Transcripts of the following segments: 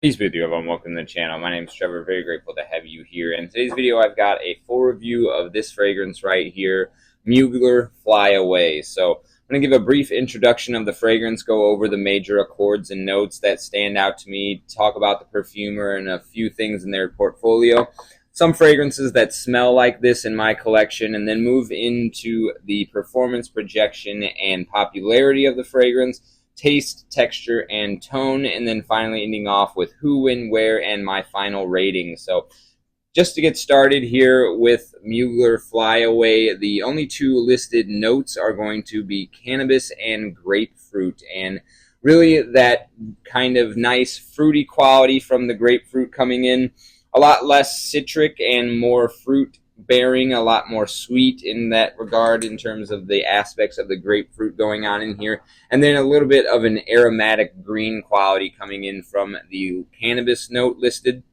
Peace be with you, everyone. Welcome to the channel. My name is Trevor. Very grateful to have you here. In today's video, I've got a full review of this fragrance right here, Muegler Fly Away. So I'm going to give a brief introduction of the fragrance, go over the major accords and notes that stand out to me, talk about the perfumer and a few things in their portfolio, some fragrances that smell like this in my collection, and then move into the performance, projection, and popularity of the fragrance, taste, texture, and tone, and then finally ending off with who, when, where, and my final rating. So just to get started here with Muegler Fly Away, the only two listed notes are going to be cannabis and grapefruit, and really that kind of nice fruity quality from the grapefruit coming in, a lot less citric and more fruit bearing, a lot more sweet in that regard in terms of the aspects of the grapefruit going on in here, and then a little bit of an aromatic green quality coming in from the cannabis note listed.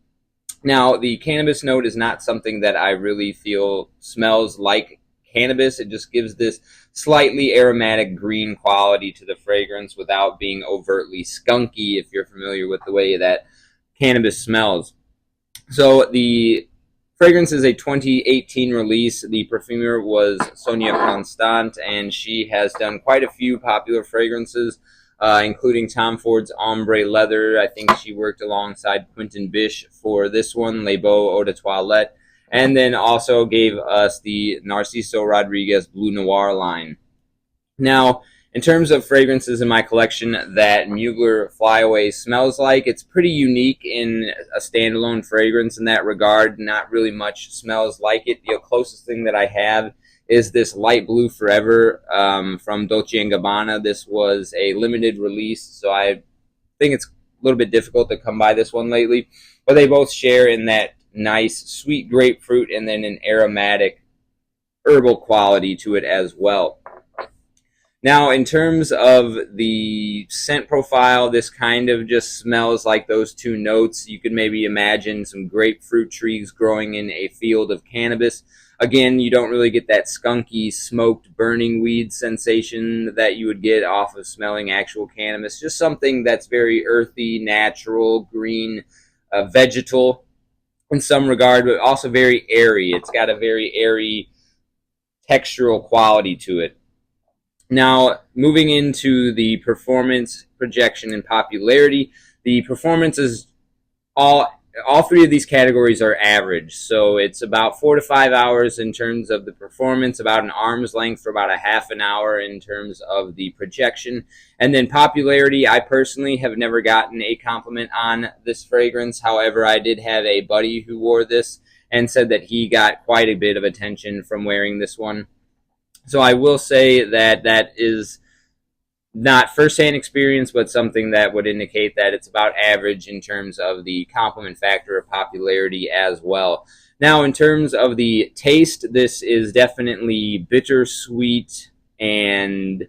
Now, the cannabis note is not something that I really feel smells like cannabis. It just gives this slightly aromatic green quality to the fragrance without being overtly skunky, if you're familiar with the way that cannabis smells. So the fragrance is a 2018 release. The perfumer was Sonia Constant, and she has done quite a few popular fragrances, including Tom Ford's Ombre Leather. I think she worked alongside Quentin Bish for this one, Les Beaux Eau de Toilette, and then also gave us the Narcisso Rodriguez Bleu Noir line. Now, in terms of fragrances in my collection that Muegler Fly Away smells like, it's pretty unique in a standalone fragrance in that regard. Not really much smells like it. The closest thing that I have is this Light Blue Forever from Dolce & Gabbana. This was a limited release, so I think it's a little bit difficult to come by this one lately. But they both share in that nice sweet grapefruit and then an aromatic herbal quality to it as well. Now, in terms of the scent profile, this kind of just smells like those two notes. You could maybe imagine some grapefruit trees growing in a field of cannabis. Again, you don't really get that skunky, smoked, burning weed sensation that you would get off of smelling actual cannabis. Just something that's very earthy, natural, green, vegetal in some regard, but also very airy. It's got a very airy textural quality to it. Now, moving into the performance, projection, and popularity, the performance is all three of these categories are average. So it's about 4 to 5 hours in terms of the performance, about an arm's length for about a half an hour in terms of the projection. And then popularity, I personally have never gotten a compliment on this fragrance. However, I did have a buddy who wore this and said that he got quite a bit of attention from wearing this one. So I will say that that is not firsthand experience, but something that would indicate that it's about average in terms of the compliment factor of popularity as well. Now, in terms of the taste, this is definitely bittersweet and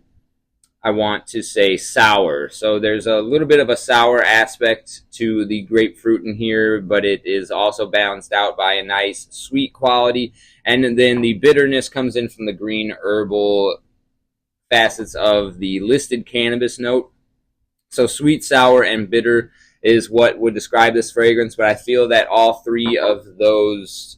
I want to say sour. So there's a little bit of a sour aspect to the grapefruit in here, but it is also balanced out by a nice sweet quality. And then the bitterness comes in from the green herbal facets of the listed cannabis note. So sweet, sour, and bitter is what would describe this fragrance, but I feel that all three of those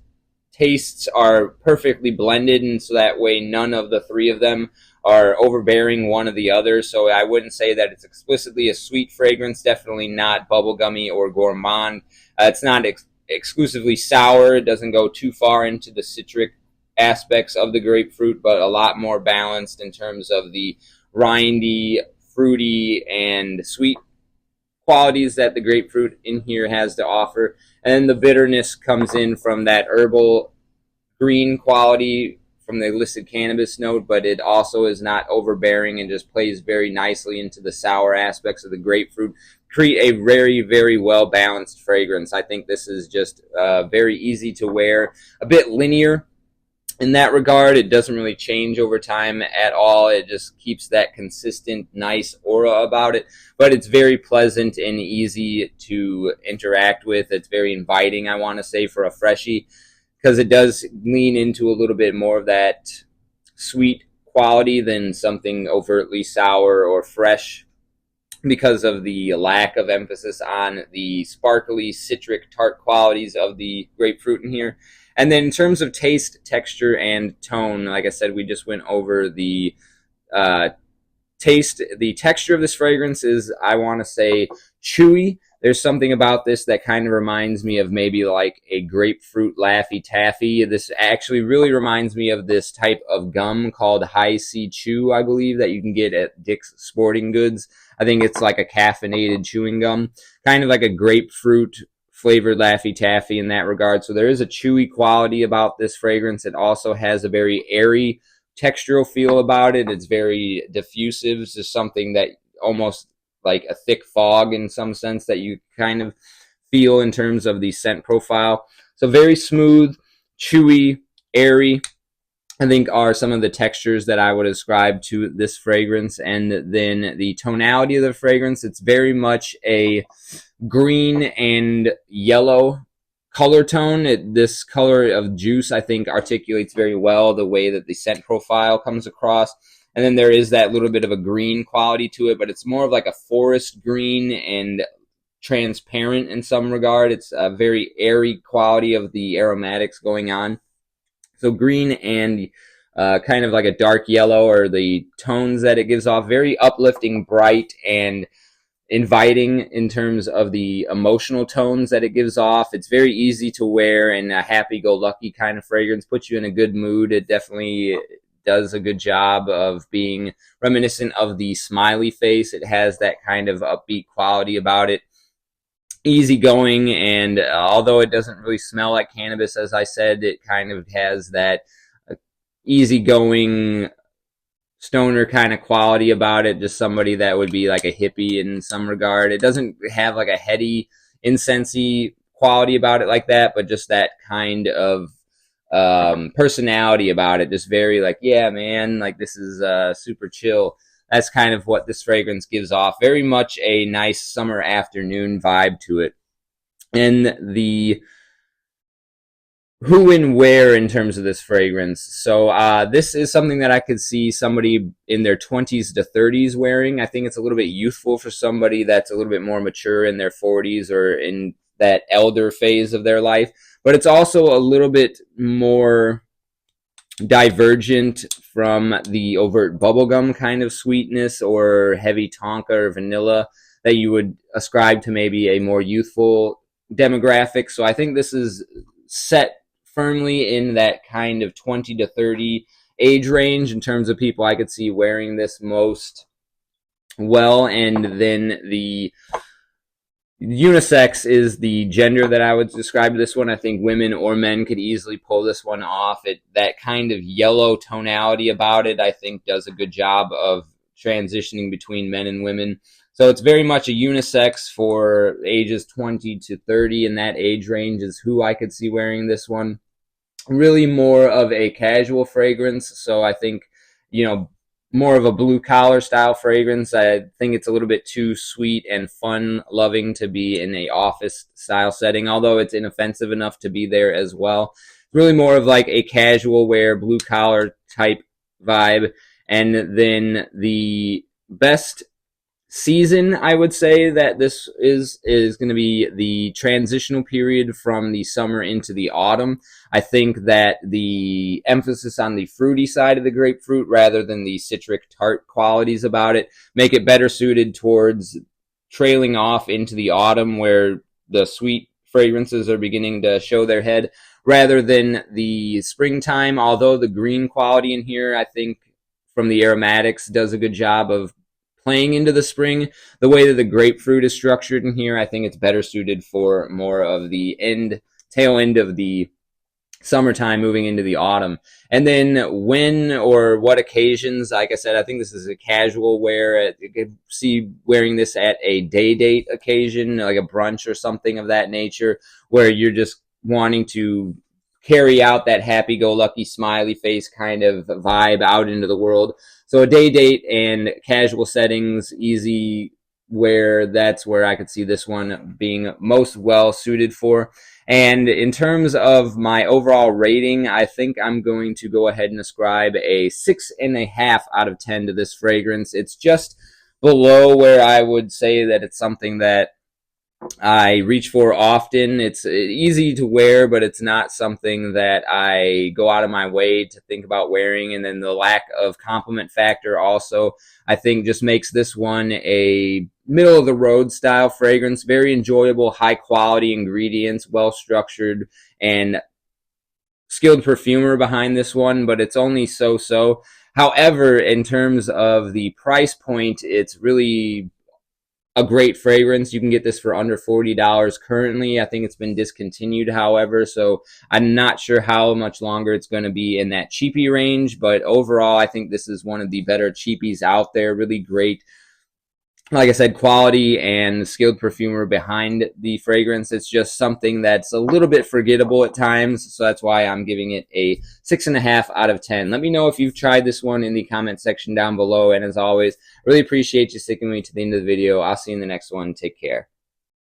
tastes are perfectly blended, and so that way none of the three of them are overbearing one or the other. So I wouldn't say that it's explicitly a sweet fragrance, definitely not bubblegummy or gourmand. It's not exclusively sour. It doesn't go too far into the citric aspects of the grapefruit, but a lot more balanced in terms of the rindy, fruity, and sweet qualities that the grapefruit in here has to offer. And the bitterness comes in from that herbal green quality from the listed cannabis note, but it also is not overbearing and just plays very nicely into the sour aspects of the grapefruit. Create a very, very well balanced fragrance. I think this is just very easy to wear, a bit linear in that regard. It doesn't really change over time at all. It just keeps that consistent, nice aura about it. But it's very pleasant and easy to interact with. It's very inviting, I want to say, for a freshie, because it does lean into a little bit more of that sweet quality than something overtly sour or fresh. because of the lack of emphasis on the sparkly citric tart qualities of the grapefruit in here. And then in terms of taste, texture, and tone, like I said, we just went over the uh, taste. The texture of this fragrance is, I want to say, chewy. There's something about this that kind of reminds me of maybe like a grapefruit Laffy Taffy. This actually really reminds me of this type of gum called High C Chew, I believe, that you can get at Dick's Sporting Goods. I think it's like a caffeinated chewing gum, kind of like a grapefruit flavored Laffy Taffy in that regard. So there is a chewy quality about this fragrance. It also has a very airy textural feel about it. It's very diffusive. It's just something that almost like a thick fog in some sense that you kind of feel in terms of the scent profile. So very smooth, chewy, airy, I think are some of the textures that I would ascribe to this fragrance. And then the tonality of the fragrance, it's very much a green and yellow color tone. This color of juice, I think, articulates very well the way that the scent profile comes across. And then there is that little bit of a green quality to it, but it's more of like a forest green and transparent in some regard. It's a very airy quality of the aromatics going on. So green and kind of like a dark yellow are the tones that it gives off. Very uplifting, bright, and inviting in terms of the emotional tones that it gives off. It's very easy to wear and a happy-go-lucky kind of fragrance. Puts you in a good mood. It definitely does a good job of being reminiscent of the smiley face. It has that kind of upbeat quality about it. Easygoing, and although it doesn't really smell like cannabis, as I said, it kind of has that easygoing stoner kind of quality about it. Just somebody that would be like a hippie in some regard. It doesn't have like a heady, incensey quality about it like that, but just that kind of personality about it. Just very like, yeah, man, like this is super chill. That's kind of what this fragrance gives off. Very much a nice summer afternoon vibe to it. And the who and where in terms of this fragrance. So this is something that I could see somebody in their 20s to 30s wearing. I think it's a little bit youthful for somebody that's a little bit more mature in their 40s or in that elder phase of their life. But it's also a little bit more divergent from the overt bubblegum kind of sweetness or heavy tonka or vanilla that you would ascribe to maybe a more youthful demographic. So I think this is set firmly in that kind of 20 to 30 age range in terms of people I could see wearing this most well. And then the unisex is the gender that I would describe this one. I think women or men could easily pull this one off. That kind of yellow tonality about it, I think, does a good job of transitioning between men and women. So it's very much a unisex for ages 20 to 30, and that age range is who I could see wearing this one. Really more of a casual fragrance. So I think, more of a blue collar style fragrance. I think it's a little bit too sweet and fun loving to be in a office style setting, although it's inoffensive enough to be there as well. Really more of like a casual wear, blue collar type vibe. And then the best season, I would say, that this is going to be the transitional period from the summer into the autumn. I think that the emphasis on the fruity side of the grapefruit rather than the citric tart qualities about it make it better suited towards trailing off into the autumn, where the sweet fragrances are beginning to show their head, rather than the springtime. Although the green quality in here, I think, from the aromatics does a good job of playing into the spring. The way that the grapefruit is structured in here, I think it's better suited for more of the tail end of the summertime moving into the autumn. And then when or what occasions, like I said, I think this is a casual wear. You could see wearing this at a day date occasion, like a brunch or something of that nature, where you're just wanting to carry out that happy-go-lucky smiley face kind of vibe out into the world. So a day date and casual settings, easy wear, that's where I could see this one being most well suited for. And in terms of my overall rating, I think I'm going to go ahead and ascribe a 6.5 out of 10 to this fragrance. It's just below where I would say that it's something that I reach for often. It's easy to wear, but it's not something that I go out of my way to think about wearing. And then the lack of compliment factor also, I think, just makes this one a middle of the road style fragrance. Very enjoyable, high quality ingredients, well structured, and skilled perfumer behind this one, but it's only so-so. However, in terms of the price point, it's really a great fragrance. You can get this for under $40 currently. I think it's been discontinued, however, so I'm not sure how much longer it's going to be in that cheapie range, but overall, I think this is one of the better cheapies out there. Really great, like I said, quality and skilled perfumer behind the fragrance. It's just something that's a little bit forgettable at times, so that's why I'm giving it a 6.5 out of 10. Let me know if you've tried this one in the comment section down below, and as always, really appreciate you sticking with me to the end of the video. I'll see you in the next one. Take care.